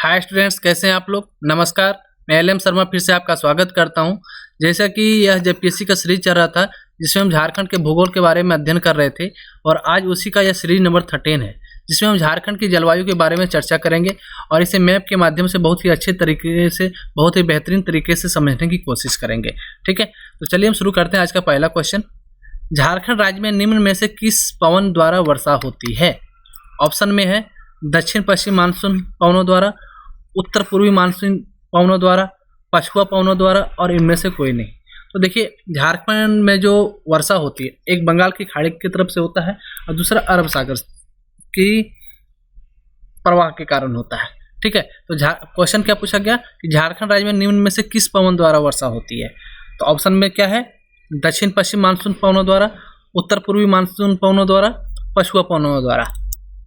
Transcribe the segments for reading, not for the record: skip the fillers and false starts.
Hi students, कैसे हैं आप लोग। नमस्कार, मैं एल एम शर्मा फिर से आपका स्वागत करता हूं। जैसा कि यह जेपीएससी का सीरीज चल रहा था जिसमें हम झारखंड के भूगोल के बारे में अध्ययन कर रहे थे और आज उसी का यह सीरीज नंबर 13 है जिसमें हम झारखंड की जलवायु के बारे में चर्चा करेंगे और इसे मैप के माध्यम से बहुत ही अच्छे तरीके से, बहुत ही बेहतरीन तरीके से समझने की कोशिश करेंगे। ठीक है, तो चलिए हम शुरू करते हैं। आज का पहला क्वेश्चन, झारखंड राज्य में निम्न में से किस पवन द्वारा वर्षा होती है। ऑप्शन में है दक्षिण पश्चिम मानसून पवनों द्वारा, उत्तर पूर्वी मानसून पवनों द्वारा, पछुआ पवनों द्वारा और इनमें से कोई नहीं। तो देखिए, झारखंड में जो वर्षा होती है एक बंगाल की खाड़ी की तरफ से होता है और दूसरा अरब सागर की प्रवाह के कारण होता है। ठीक है, तो क्वेश्चन क्या पूछा गया कि झारखंड राज्य में निम्न में से किस पवन द्वारा वर्षा होती है। तो ऑप्शन में क्या है, दक्षिण पश्चिम मानसून पवनों द्वारा, उत्तर पूर्वी मानसून पवनों द्वारा, पछुआ पवनों द्वारा।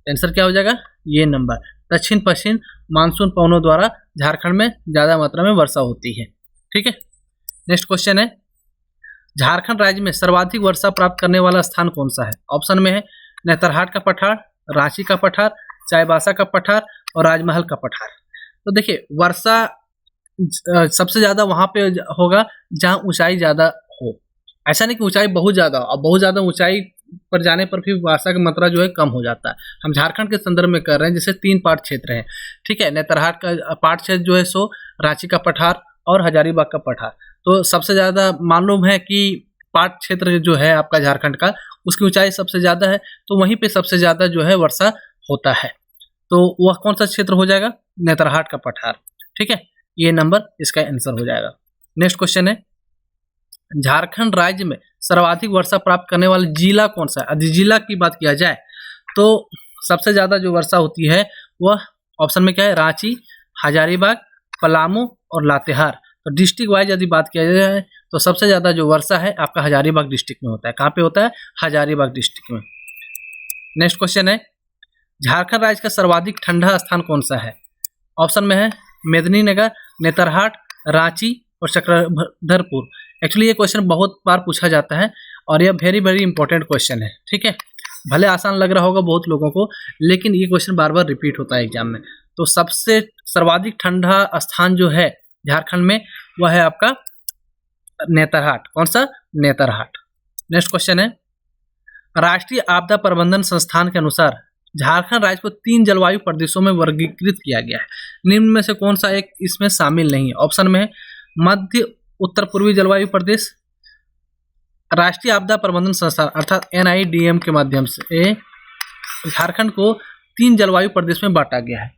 आंसर क्या हो जाएगा, ये नंबर, दक्षिण पश्चिम मानसून पवनों द्वारा झारखंड में ज्यादा मात्रा में वर्षा होती है। ठीक है, नेक्स्ट क्वेश्चन है, झारखंड राज्य में सर्वाधिक वर्षा प्राप्त करने वाला स्थान कौन सा है। ऑप्शन में है नेतरहाट का पठार, रांची का पठार, चाईबासा का पठार और राजमहल का पठार। तो देखिए, वर्षा सबसे ज्यादा वहां पे होगा जहां ऊंचाई ज्यादा हो। ऐसा नहीं कि ऊंचाई बहुत ज्यादा, और बहुत ज्यादा ऊंचाई पर जाने पर भी वर्षा की मात्रा जो है कम हो जाता है। हम झारखंड के संदर्भ में कर रहे हैं, जैसे 3 पाट क्षेत्र हैं। ठीक है, नेतरहाट का पाट क्षेत्र जो है सो रांची का पठार और हजारीबाग का पठार। तो सबसे ज्यादा मालूम है कि पाट क्षेत्र जो है आपका झारखंड का, उसकी ऊंचाई सबसे ज्यादा है, तो वहीं पे सबसे ज्यादा जो है वर्षा होता है। तो वह कौन सा क्षेत्र हो जाएगा, नेतरहाट का पठार। ठीक है, ये नंबर इसका आंसर हो जाएगा। नेक्स्ट क्वेश्चन है, झारखंड राज्य में सर्वाधिक वर्षा प्राप्त करने वाला जिला कौन सा है। यदि जिला की बात किया जाए तो सबसे ज्यादा जो वर्षा होती है वह ऑप्शन में क्या है, रांची, हजारीबाग, पलामू और लातेहार। तो डिस्ट्रिक्ट वाइज यदि बात किया जाए तो सबसे ज्यादा जो वर्षा है आपका हजारीबाग डिस्ट्रिक्ट में होता है। कहाँ पे होता है, हजारीबाग डिस्ट्रिक्ट में। नेक्स्ट क्वेश्चन है, झारखंड राज्य का सर्वाधिक ठंडा स्थान कौन सा है। ऑप्शन में है मेदिनीनगर, नेतरहाट, रांची और चक्रधरपुर। एक्चुअली ये क्वेश्चन बहुत बार पूछा जाता है और यह वेरी वेरी इंपॉर्टेंट क्वेश्चन है। ठीक है, भले आसान लग रहा होगा बहुत लोगों को, लेकिन ये क्वेश्चन बार बार रिपीट होता है एग्जाम में। तो सबसे सर्वाधिक ठंडा स्थान जो है झारखंड में वह है आपका नेतरहाट। कौन सा, नेतरहाट। नेक्स्ट क्वेश्चन है, राष्ट्रीय आपदा प्रबंधन संस्थान के अनुसार झारखंड राज्य को 3 जलवायु प्रदेशों में वर्गीकृत किया गया है। निम्न में से कौन सा एक इसमें शामिल नहीं है। ऑप्शन में है मध्य उत्तर पूर्वी जलवायु प्रदेश, राष्ट्रीय आपदा प्रबंधन संस्थान अर्थात NIDM के माध्यम से झारखंड को 3 जलवायु प्रदेश में बांटा गया है।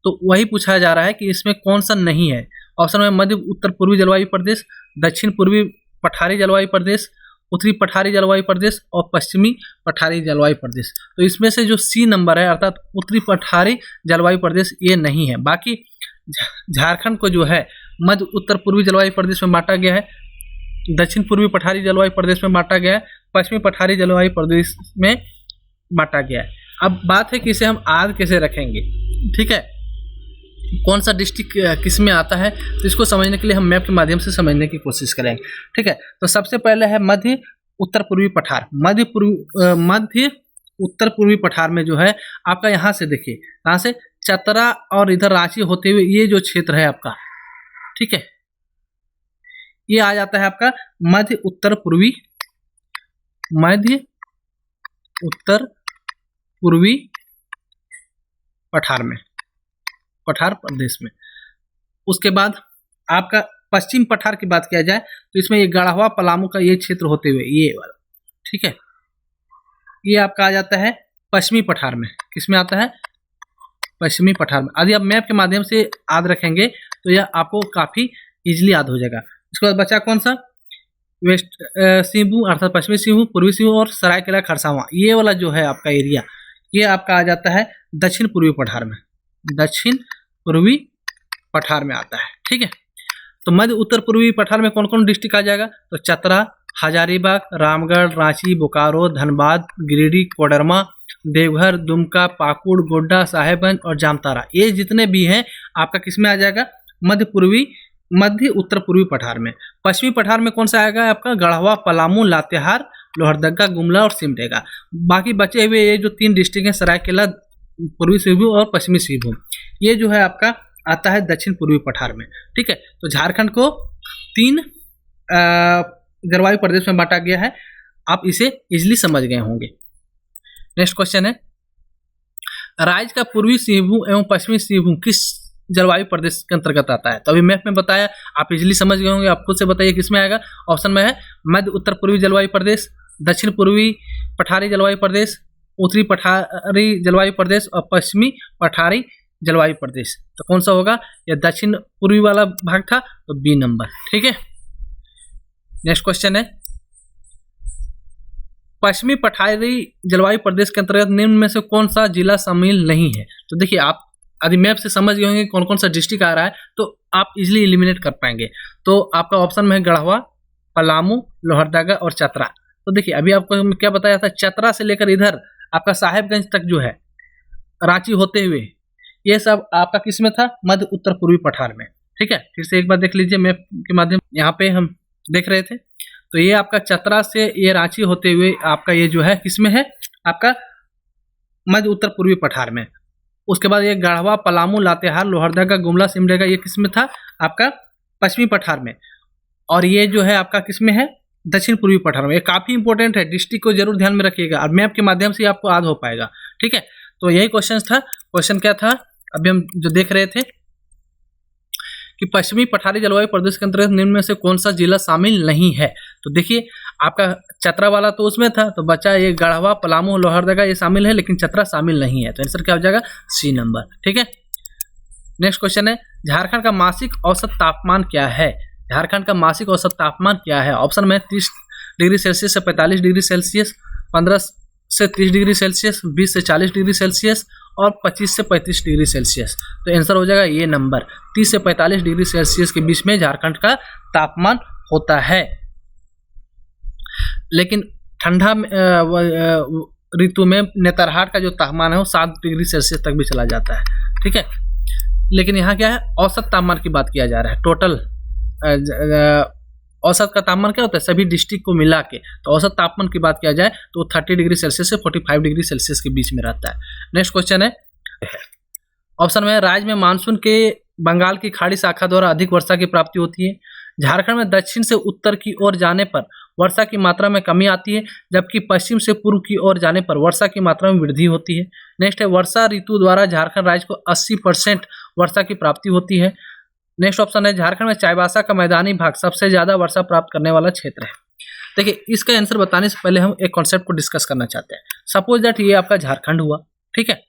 तो वही पूछा जा रहा है कि इसमें कौन सा नहीं है। ऑप्शन में मध्य उत्तर पूर्वी जलवायु प्रदेश, दक्षिण पूर्वी पठारी जलवायु प्रदेश, उत्तरी पठारी जलवायु प्रदेश और पश्चिमी पठारी जलवायु प्रदेश। तो इसमें से जो C नंबर है अर्थात उत्तरी पठारी जलवायु प्रदेश ये नहीं है। बाकी झारखंड को जो है मध्य उत्तर पूर्वी जलवायु प्रदेश में बांटा गया है, दक्षिण पूर्वी पठारी जलवायु प्रदेश में बांटा गया है, पश्चिमी पठारी जलवायु प्रदेश में बांटा गया है। अब बात है कि इसे हम आगे कैसे रखेंगे। ठीक है, कौन सा डिस्ट्रिक्ट किस में आता है, तो इसको समझने के लिए हम मैप के माध्यम से समझने की कोशिश करेंगे। ठीक है, तो सबसे पहले है मध्य उत्तर पूर्वी पठार। मध्य उत्तर पूर्वी पठार में जो है आपका यहाँ से देखिए, यहाँ से चतरा और इधर रांची होते हुए ये जो क्षेत्र है आपका, ठीक है, ये आ जाता है आपका मध्य उत्तर पूर्वी पठार में, पठार प्रदेश में। उसके बाद आपका पश्चिम पठार की बात किया जाए तो इसमें ये गढ़वा पलामू का ये क्षेत्र होते हुए ये वाला, ठीक है, ये आपका आ जाता है पश्चिमी पठार में। किसमें आता है, पश्चिमी पठार में। यदि आप मैप के माध्यम से याद रखेंगे तो यह आपको काफी इजीली याद हो जाएगा। इसके बाद बचा कौन सा, वेस्ट सिंहभूम अर्थात पश्चिमी सिंहभूम, पूर्वी सिंहभूम और सरायकेला खरसावां। ये वाला जो है आपका एरिया ये आपका आ जाता है दक्षिण पूर्वी पठार में, दक्षिण पूर्वी पठार में आता है। ठीक है, तो मध्य उत्तर पूर्वी पठार में कौन कौन डिस्ट्रिक्ट आ जाएगा, तो चतरा, हजारीबाग, रामगढ़, रांची, बोकारो, धनबाद, गिरिडीह, कोडरमा, देवघर, दुमका, पाकुड़, गोड्डा, साहेबगंज और जामताड़ा। ये जितने भी हैं आपका किसमें आ जाएगा, मध्य उत्तर पूर्वी पठार में। पश्चिमी पठार में कौन सा आएगा आपका, गढ़वा, पलामू, लातेहार, लोहरदगा, गुमला और सिमडेगा। बाकी बचे हुए ये जो 3 डिस्ट्रिक्ट हैं, सरायकेला, पूर्वी सिंहभूम और पश्चिमी सिंहभूम, ये जो है आपका आता है दक्षिण पूर्वी पठार में। ठीक है, तो झारखंड को 3 जलवायु प्रदेश में बांटा गया है। आप इसे इजिली समझ गए होंगे। नेक्स्ट क्वेश्चन है, राज्य का पूर्वी सिंहभूम एवं पश्चिमी सिंहभूम किस जलवायु प्रदेश के अंतर्गत आता है? तो अभी मैप में बताया, आप इजिली समझ गए होंगे। आप खुद से बताइए किसमें आएगा। ऑप्शन में है मध्य उत्तर पूर्वी जलवायु प्रदेश, दक्षिण पूर्वी पठारी जलवायु प्रदेश, उत्तरी पठारी जलवायु प्रदेश और पश्चिमी पठारी जलवायु प्रदेश। तो कौन सा होगा? यह दक्षिण पूर्वी वाला भाग था, तो बी नंबर। ठीक है, नेक्स्ट क्वेश्चन है, पश्चिमी पठारी जलवायु प्रदेश के अंतर्गत निम्न में से कौन सा जिला शामिल नहीं है? तो देखिए, आप यदि मैप से समझ गए होंगे कौन कौन सा डिस्ट्रिक्ट आ रहा है, तो आप इजिली एलिमिनेट कर पाएंगे। तो आपका ऑप्शन में है गढ़वा, पलामू, लोहरदगा और चतरा। तो देखिए, अभी आपको क्या बताया था, चतरा से लेकर इधर आपका साहेबगंज तक जो है, रांची होते हुए, ये सब आपका किस में था? मध्य उत्तर पूर्वी पठार में। ठीक है, फिर से एक बार देख लीजिए मैप के माध्यम, यहाँ पे हम देख रहे थे। तो ये आपका चतरा से ये रांची होते हुए आपका ये जो है किसमें है? आपका मध्य उत्तर पूर्वी पठार में। उसके बाद ये गढ़वा, पलामू, लातेहार, लोहरदगा, गुमला, सिमडेगा, ये किसमें था? आपका पश्चिमी पठार में। और ये जो है आपका किसमें है? दक्षिण पूर्वी पठार में। ये काफी इंपॉर्टेंट है, डिस्ट्रिक्ट को जरूर ध्यान में रखिएगा और मैप के माध्यम से आपको याद हो पाएगा। ठीक है, तो यही क्वेश्चन था। क्वेश्चन क्या था अभी हम जो देख रहे थे कि पश्चिमी पठारी जलवायु प्रदेश के अंतर्गत निम्न में से कौन सा जिला शामिल नहीं है? तो देखिए, आपका चतरा वाला तो उसमें था, तो बचा ये गढ़वा, पलामू, लोहरदगा, ये शामिल है, लेकिन चतरा शामिल नहीं है। तो आंसर क्या हो जाएगा? C number. ठीक है, नेक्स्ट क्वेश्चन है, झारखंड का मासिक औसत तापमान क्या है? झारखंड का मासिक औसत तापमान क्या है? ऑप्शन में 30 डिग्री सेल्सियस से 45 डिग्री सेल्सियस, 15 से 30 डिग्री सेल्सियस, 20 से 40 डिग्री सेल्सियस और 25 से 35 डिग्री सेल्सियस। तो आंसर हो जाएगा ये नंबर, 30 से 45 डिग्री सेल्सियस के बीच में झारखंड का तापमान होता है। लेकिन ठंडा ऋतु में नेतरहाट का जो तापमान है वो 7 डिग्री सेल्सियस तक भी चला जाता है। ठीक है, लेकिन यहाँ क्या है? औसत तापमान की बात किया जा रहा है। टोटल औसत का तापमान क्या होता है? सभी डिस्ट्रिक्ट को मिला के। तो औसत तापमान की बात किया जाए तो 30 डिग्री सेल्सियस से 45 डिग्री सेल्सियस के बीच में रहता है। नेक्स्ट क्वेश्चन है, ऑप्शन में राज्य में मानसून के बंगाल की खाड़ी शाखा द्वारा अधिक वर्षा की प्राप्ति होती है। झारखंड में दक्षिण से उत्तर की ओर जाने पर वर्षा की मात्रा में कमी आती है, जबकि पश्चिम से पूर्व की ओर जाने पर वर्षा की मात्रा में वृद्धि होती है। नेक्स्ट है, वर्षा ऋतु द्वारा झारखंड राज्य को 80% वर्षा की प्राप्ति होती है। नेक्स्ट ऑप्शन है, झारखंड में चाईबासा का मैदानी भाग सबसे ज्यादा वर्षा प्राप्त करने वाला क्षेत्र है। देखिए, इसका आंसर बताने से पहले हम एक कॉन्सेप्ट को डिस्कस करना चाहते हैं। सपोज दैट ये आपका झारखंड हुआ, ठीक है,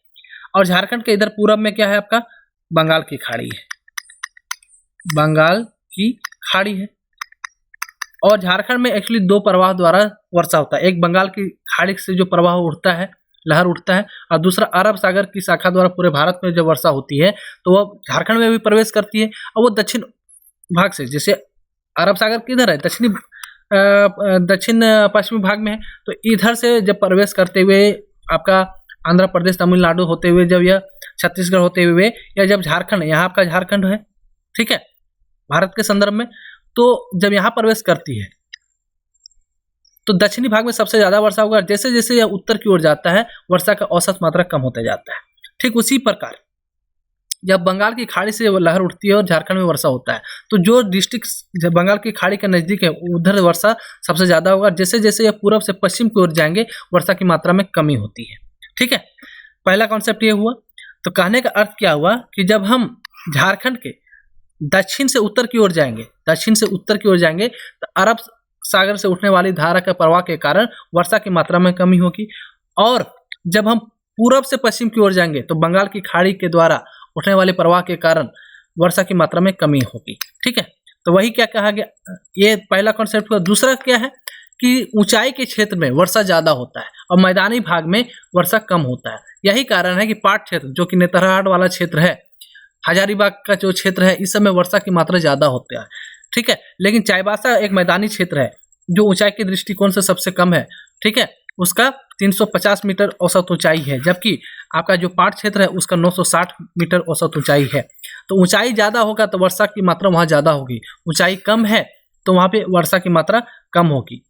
और झारखंड के इधर पूरब में क्या है? आपका बंगाल की खाड़ी है, बंगाल की खाड़ी है। और झारखंड में एक्चुअली 2 प्रवाह द्वारा वर्षा होता है। एक बंगाल की खाड़ी से जो प्रवाह उठता है, लहर उठता है, और दूसरा अरब सागर की शाखा द्वारा पूरे भारत में जब वर्षा होती है तो वह झारखंड में भी प्रवेश करती है। और वो दक्षिण भाग से, जैसे अरब सागर किधर है? दक्षिण पश्चिमी भाग में है। तो इधर से जब प्रवेश करते हुए आपका आंध्र प्रदेश, तमिलनाडु होते हुए, जब यह छत्तीसगढ़ होते हुए, या जब झारखंड, यहाँ आपका झारखंड है, ठीक है, भारत के संदर्भ में, तो जब यहाँ प्रवेश करती है तो दक्षिणी भाग में सबसे ज्यादा वर्षा होगा। जैसे जैसे यह उत्तर की ओर जाता है, वर्षा का औसत मात्रा कम होता जाता है। ठीक उसी प्रकार जब बंगाल की खाड़ी से लहर उठती है और झारखंड में वर्षा होता है, तो जो डिस्ट्रिक्ट जब बंगाल की खाड़ी के नजदीक है उधर वर्षा सबसे ज्यादा होगा। जैसे जैसे यह पूर्व से पश्चिम की ओर जाएंगे, वर्षा की मात्रा में कमी होती है। ठीक है, पहला कॉन्सेप्ट ये हुआ। तो कहने का अर्थ क्या हुआ कि जब हम झारखंड के दक्षिण से उत्तर की ओर जाएंगे, दक्षिण से उत्तर की ओर जाएंगे, तो अरब सागर से उठने वाली धारा के प्रवाह के कारण वर्षा की मात्रा में कमी होगी। और जब हम पूरब से पश्चिम की ओर जाएंगे तो बंगाल की खाड़ी के द्वारा उठने वाले प्रवाह के कारण वर्षा की मात्रा में कमी होगी। ठीक है, तो वही क्या कहा गया, ये पहला कॉन्सेप्ट हुआ। दूसरा क्या है कि ऊंचाई के क्षेत्र में वर्षा ज्यादा होता है और मैदानी भाग में वर्षा कम होता है। यही कारण है कि पाट क्षेत्र, जो कि नेतरहाट वाला क्षेत्र है, हजारीबाग का जो क्षेत्र है, इस समय वर्षा की मात्रा ज्यादा होती है। ठीक है, लेकिन चाईबासा एक मैदानी क्षेत्र है जो ऊंचाई के दृष्टिकोण से सबसे कम है। ठीक है, उसका 350 मीटर औसत ऊंचाई है, जबकि आपका जो पाट क्षेत्र है उसका 960 मीटर औसत ऊंचाई है। तो ऊंचाई ज्यादा होगा तो वर्षा की मात्रा वहां ज्यादा होगी, ऊंचाई कम है तो वहां पे वर्षा की मात्रा कम होगी।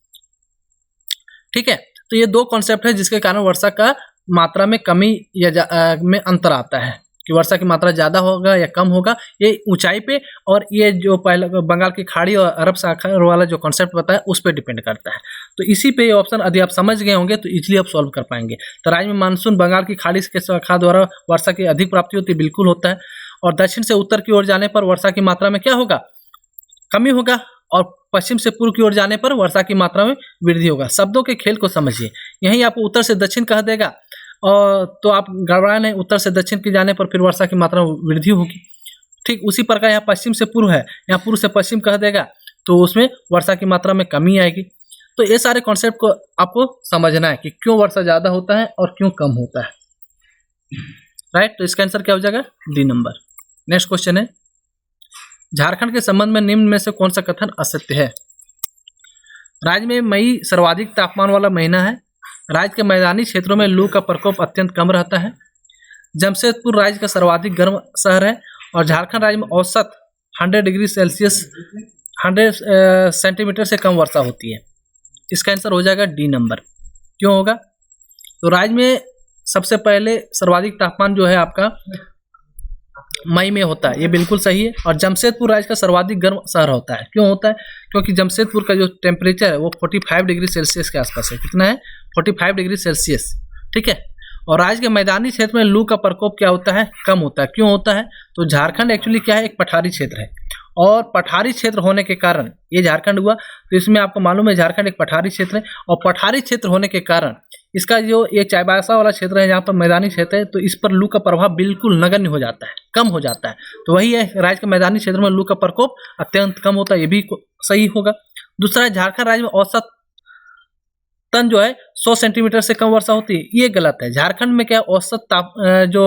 ठीक है, तो ये 2 कॉन्सेप्ट है जिसके कारण वर्षा का मात्रा में कमी या में अंतर आता है। कि वर्षा की मात्रा ज़्यादा होगा या कम होगा, ये ऊंचाई पे और ये जो पहले बंगाल की खाड़ी और अरब सागर वाला जो कॉन्सेप्ट बताया उस पर डिपेंड करता है। तो इसी पे ये ऑप्शन यदि आप समझ गए होंगे तो इजीली आप सॉल्व कर पाएंगे। तो राज्य में मानसून बंगाल की खाड़ी के शाखा द्वारा वर्षा की अधिक प्राप्ति होती है, बिल्कुल होता है। और दक्षिण से उत्तर की ओर जाने पर वर्षा की मात्रा में क्या होगा, कमी होगा, और पश्चिम से पूर्व की ओर जाने पर वर्षा की मात्रा में वृद्धि होगा। शब्दों के खेल को समझिए, यहीं आपको उत्तर से दक्षिण कह देगा और तो आप गड़बड़ा नहीं, उत्तर से दक्षिण की जाने पर फिर वर्षा की मात्रा में वृद्धि होगी। ठीक उसी प्रकार यहाँ पश्चिम से पूर्व है, यहाँ पूर्व से पश्चिम कह देगा तो उसमें वर्षा की मात्रा में कमी आएगी। तो ये सारे कॉन्सेप्ट को आपको समझना है कि क्यों वर्षा ज़्यादा होता है और क्यों कम होता है। राइट, तो इसका आंसर क्या हो जाएगा, डी नंबर। नेक्स्ट क्वेश्चन है, झारखंड के संबंध में निम्न में से कौन सा कथन असत्य है। राज्य में मई सर्वाधिक तापमान वाला महीना है। राज्य के मैदानी क्षेत्रों में लू का प्रकोप अत्यंत कम रहता है। जमशेदपुर राज्य का सर्वाधिक गर्म शहर है और झारखंड राज्य में औसत 100 डिग्री सेल्सियस 100 सेंटीमीटर से कम वर्षा होती है। इसका आंसर हो जाएगा डी नंबर। क्यों होगा, तो राज्य में सबसे पहले सर्वाधिक तापमान जो है आपका मई में होता है, ये बिल्कुल सही है। और जमशेदपुर राज्य का सर्वाधिक गर्म शहर होता है। क्यों होता है, क्योंकि जमशेदपुर का जो टेम्परेचर है वो 45 डिग्री सेल्सियस के आसपास है। कितना है, 45 डिग्री सेल्सियस। ठीक है, और राज्य के मैदानी क्षेत्र में लू का प्रकोप क्या होता है, कम होता है। क्यों होता है, तो झारखंड एक्चुअली क्या है, एक पठारी क्षेत्र है और पठारी क्षेत्र होने के कारण ये झारखंड हुआ। तो इसमें आपको मालूम है झारखंड एक पठारी क्षेत्र है और पठारी क्षेत्र होने के कारण इसका जो ये चाईबासा वाला क्षेत्र है जहाँ पर मैदानी क्षेत्र है, तो इस पर लू का प्रभाव बिल्कुल नगण्य हो जाता है, कम हो जाता है। तो वही है, राज्य के मैदानी क्षेत्र में लू का प्रकोप अत्यंत कम होता है, ये भी सही होगा। दूसरा है, झारखंड राज्य में औसत तन जो है 100 सेंटीमीटर से कम वर्षा होती है, ये गलत है। झारखंड में क्या औसत जो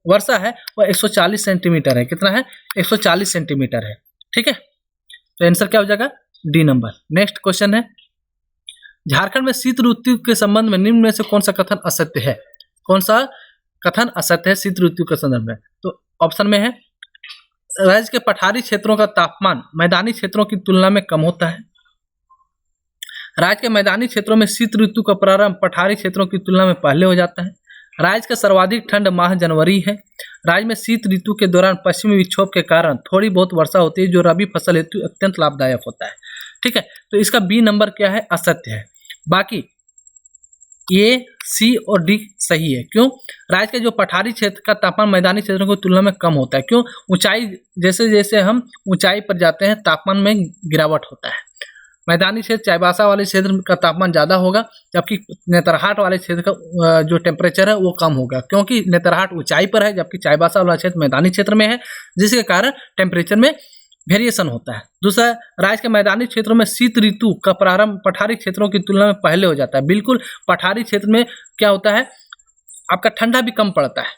वर्षा है वो 140 सेंटीमीटर है। कितना है, 140 सेंटीमीटर है। ठीक है, तो आंसर क्या हो जाएगा, डी नंबर। नेक्स्ट क्वेश्चन है, झारखंड में शीत ऋतु के संबंध में निम्न में से कौन सा कथन असत्य है। कौन सा कथन असत्य है शीत ऋतु के संदर्भ में, तो ऑप्शन में है, राज्य के पठारी क्षेत्रों का तापमान मैदानी क्षेत्रों की तुलना में कम होता है। राज्य के मैदानी क्षेत्रों में शीत ऋतु का प्रारंभ पठारी क्षेत्रों की तुलना में पहले हो जाता है। राज्य का सर्वाधिक ठंड माह जनवरी है। राज्य में शीत ऋतु के दौरान पश्चिमी विक्षोभ के कारण थोड़ी बहुत वर्षा होती है जो रबी फसल हेतु अत्यंत लाभदायक होता है। ठीक है, तो इसका बी नंबर क्या है, असत्य है। बाकी ए, सी और डी सही है। क्यों, राज्य के जो पठारी क्षेत्र का तापमान मैदानी क्षेत्रों की तुलना में कम होता है। क्यों, ऊंचाई जैसे जैसे हम ऊंचाई पर जाते हैं तापमान में गिरावट होता है। मैदानी क्षेत्र चाईबासा वाले क्षेत्र का तापमान ज़्यादा होगा, जबकि नेतरहाट वाले क्षेत्र का जो टेम्परेचर है वो कम होगा, क्योंकि नेतरहाट ऊंचाई पर है जबकि चाईबासा वाला क्षेत्र मैदानी क्षेत्र में है, जिसके कारण टेम्परेचर में वेरिएशन होता है। दूसरा, राज्य के मैदानी क्षेत्रों में शीत ऋतु का प्रारंभ पठारी क्षेत्रों की तुलना में पहले हो जाता है। बिल्कुल, पठारी क्षेत्र में क्या होता है, आपका ठंडा भी कम पड़ता है।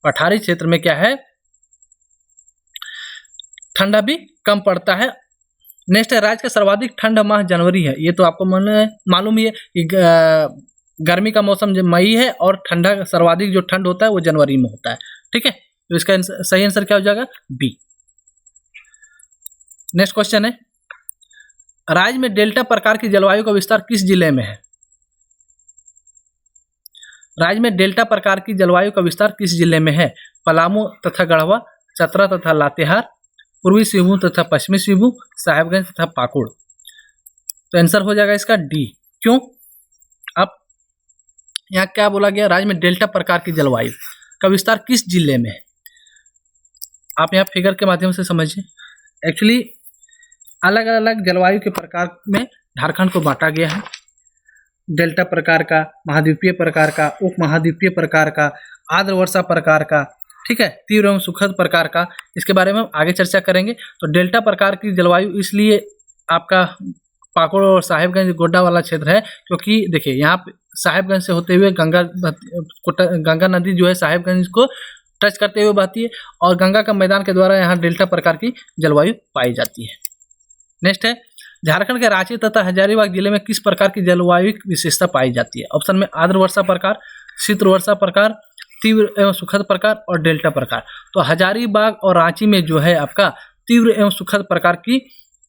पठारी क्षेत्र में क्या है, ठंडा भी कम पड़ता है। नेक्स्ट है, राज्य का सर्वाधिक ठंड माह जनवरी है। ये तो आपको मालूम ही है कि गर्मी का मौसम जो मई है और ठंडा सर्वाधिक जो ठंड होता है वो जनवरी में होता है। ठीक है, तो इसका सही आंसर क्या हो जाएगा, बी। नेक्स्ट क्वेश्चन है, राज्य में डेल्टा प्रकार की जलवायु का विस्तार किस जिले में है। राज्य में डेल्टा प्रकार की जलवायु का विस्तार किस जिले में है। पलामू तथा गढ़वा, चतरा तथा लातेहार, पूर्वी सिंहभूम तथा पश्चिमी सिंहभूम, साहेबगंज तथा पाकुड़। तो आंसर हो जाएगा इसका डी। क्यों, अब यहाँ क्या बोला गया, राज्य में डेल्टा प्रकार की जलवायु का विस्तार किस जिले में है। आप यहाँ फिगर के माध्यम से समझिए। एक्चुअली अलग अलग जलवायु के प्रकार में झारखंड को बांटा गया है। डेल्टा प्रकार का, महाद्वीपीय प्रकार का, उप महाद्वीपीय प्रकार का, आर्द्र वर्षा प्रकार का, ठीक है, तीव्र एवं सुखद प्रकार का। इसके बारे में हम आगे चर्चा करेंगे। तो डेल्टा प्रकार की जलवायु इसलिए आपका पाकुड़ और साहेबगंज गोड्डा वाला क्षेत्र है, क्योंकि देखिए यहाँ साहेबगंज से होते हुए गंगा नदी जो है साहेबगंज को टच करते हुए बहती है और गंगा का मैदान के द्वारा यहाँ डेल्टा प्रकार की जलवायु पाई जाती है। नेक्स्ट है, झारखंड के रांची तथा हजारीबाग जिले में किस प्रकार की जलवायु विशेषता पाई जाती है। ऑप्शन में आर्द्र वर्षा प्रकार, शीत वर्षा प्रकार, तीव्र एवं सुखद प्रकार और डेल्टा प्रकार। तो हजारीबाग और रांची में जो है आपका तीव्र एवं सुखद प्रकार की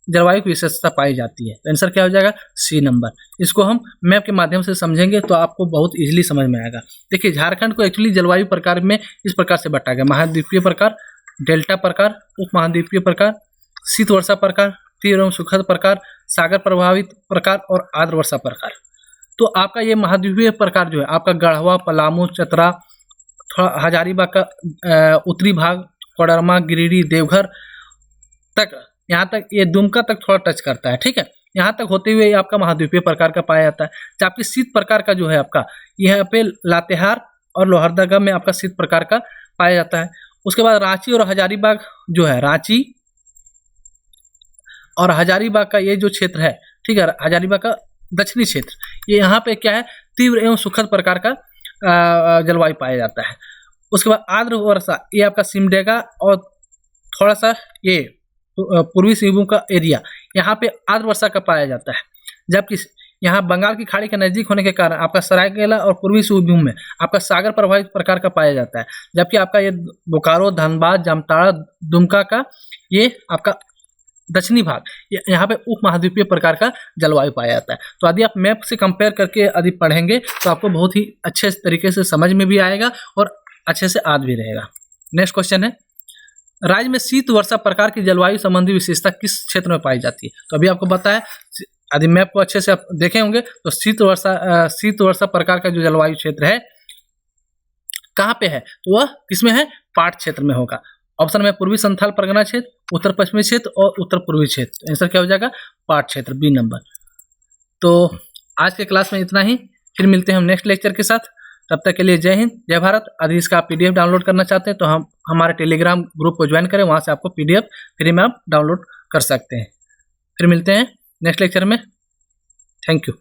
जलवायु की विशेषता पाई जाती है। तो आंसर क्या हो जाएगा? C number. इसको हम मैप के माध्यम से समझेंगे तो आपको बहुत इजीली समझ में आएगा। देखिए, झारखंड को एक्चुअली जलवायु प्रकार में इस प्रकार से बांटा गया: महाद्वीपीय प्रकार, डेल्टा प्रकार, उप महाद्वीपीय प्रकार, शीत वर्षा प्रकार, तीव्र एवं सुखद प्रकार, सागर प्रभावित प्रकार और आर्द्र वर्षा प्रकार। तो आपका ये महाद्वीपीय प्रकार जो है आपका गढ़वा, पलामू, चतरा, थोड़ा हजारीबाग का उत्तरी भाग, कोडरमा, गिरिडीह, देवघर तक, यहाँ तक ये दुमका तक थोड़ा टच करता है। ठीक है, यहाँ तक होते हुए आपका महाद्वीपीय प्रकार का पाया जाता है। जबकि शीत प्रकार का जो है आपका यहाँ पे लातेहार और लोहरदगा में आपका शीत प्रकार का पाया जाता है। उसके बाद रांची और हजारीबाग जो है, रांची और हजारीबाग का ये जो क्षेत्र है, ठीक है, हजारीबाग का दक्षिणी क्षेत्र, ये यहाँ पे क्या है, तीव्र एवं सुखद प्रकार का जलवायु पाया जाता है। उसके बाद आर्द्र वर्षा, ये आपका सिमडेगा और थोड़ा सा ये पूर्वी सिंहभूम का एरिया, यहाँ पे आर्द्र वर्षा का पाया जाता है। जबकि यहाँ बंगाल की खाड़ी के नजदीक होने के कारण आपका सरायकेला और पूर्वी सिंहभूम में आपका सागर प्रभावित प्रकार का पाया जाता है। जबकि आपका ये बोकारो, धनबाद, जामताड़ा, दुमका का ये आपका दक्षिणी भाग, यहाँ पे उप महाद्वीपीय प्रकार का जलवायु पाया जाता है। तो यदि आप मैप से कंपेयर करके यदि पढ़ेंगे तो आपको बहुत ही अच्छे तरीके से समझ में भी आएगा और अच्छे से याद भी रहेगा। नेक्स्ट क्वेश्चन है, राज्य में शीत वर्षा प्रकार की जलवायु संबंधी विशेषता किस क्षेत्र में पाई जाती है? तो अभी आपको बताया, यदि मैप को अच्छे से आप देखे होंगे तो शीत वर्षा प्रकार का जो जलवायु क्षेत्र है कहाँ पे है, तो वह किसमें है? पाट क्षेत्र में होगा। ऑप्शन में पूर्वी संथाल परगना क्षेत्र, उत्तर पश्चिमी क्षेत्र और उत्तर पूर्वी क्षेत्र। आंसर क्या हो जाएगा? पाट क्षेत्र, बी नंबर। तो आज के क्लास में इतना ही, फिर मिलते हैं हम नेक्स्ट लेक्चर के साथ। तब तक के लिए जय हिंद, जय भारत। यदि इसका आप PDF डाउनलोड करना चाहते हैं तो हम हमारे टेलीग्राम ग्रुप को ज्वाइन करें, वहाँ से आपको PDF फ्री में आप डाउनलोड कर सकते हैं। फिर मिलते हैं नेक्स्ट लेक्चर में। Thank you.